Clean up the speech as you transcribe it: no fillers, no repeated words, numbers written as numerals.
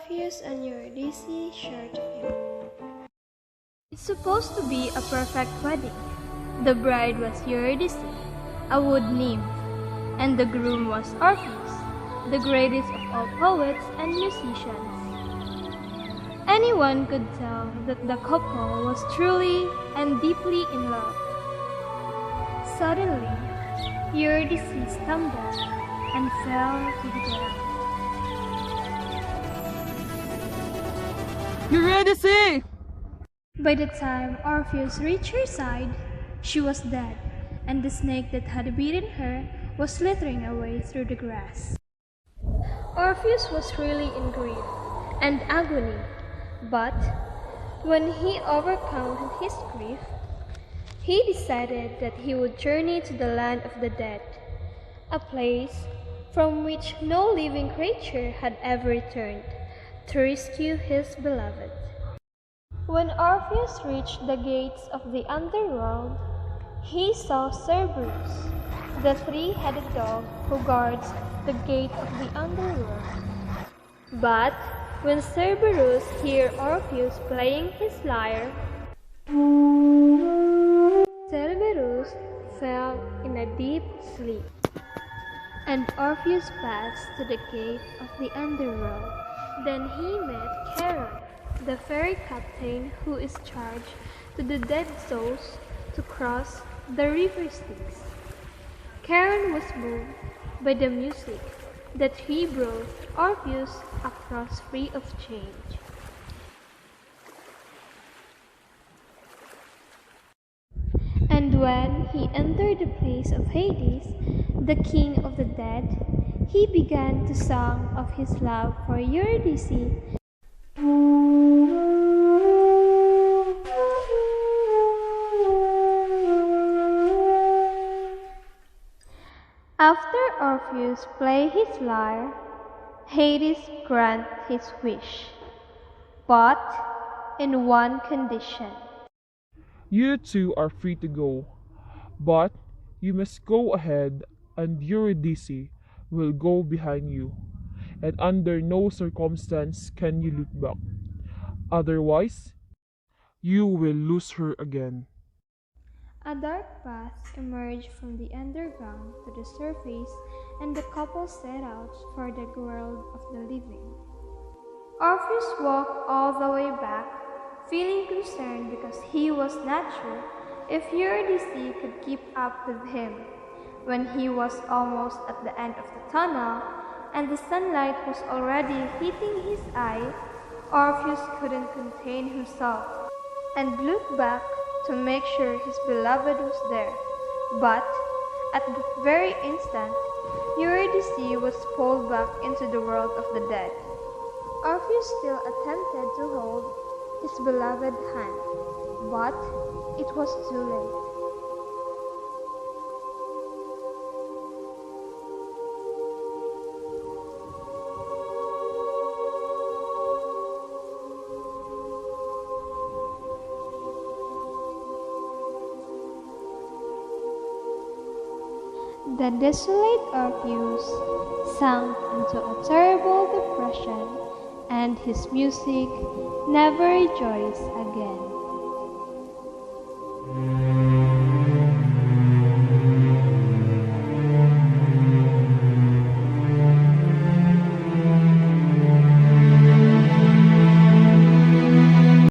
Orpheus and Eurydice share to him. It's supposed to be a perfect wedding. The bride was Eurydice, a wood nymph, and the groom was Orpheus, the greatest of all poets and musicians. Anyone could tell that the couple was truly and deeply in love. Suddenly, Eurydice stumbled and fell to the ground. Eurydice! By the time Orpheus reached her side, she was dead, and the snake that had bitten her was slithering away through the grass. Orpheus was really in grief and agony, but when he overcame his grief, he decided that he would journey to the land of the dead, a place from which no living creature had ever returned, to rescue his beloved. When Orpheus reached the gates of the underworld, he saw Cerberus, the three-headed dog who guards the gate of the underworld. But when Cerberus heard Orpheus playing his lyre, Cerberus fell in a deep sleep, and Orpheus passed to the gate of the underworld. Then he met Charon, the fairy captain who is charged to the dead souls to cross the river Styx. Charon was moved by the music that he brought Orpheus across free of charge. And when he entered the place of Hades, the king of the dead, he began to sing of his love for Eurydice. After Orpheus played his lyre, Hades granted his wish, but in one condition. You two are free to go, but you must go ahead and Eurydice will go behind you, and under no circumstance can you look back. Otherwise, you will lose her again. A dark path emerged from the underground to the surface, and the couple set out for the world of the living. Orpheus walked all the way back, feeling concerned because he was not sure if Eurydice could keep up with him. When he was almost at the end of the tunnel, and the sunlight was already hitting his eye, Orpheus couldn't contain himself and looked back to make sure his beloved was there. But at that very instant, Eurydice was pulled back into the world of the dead. Orpheus still attempted to hold his beloved hand, but it was too late. The desolate Orpheus sank into a terrible depression, and his music never rejoiced again.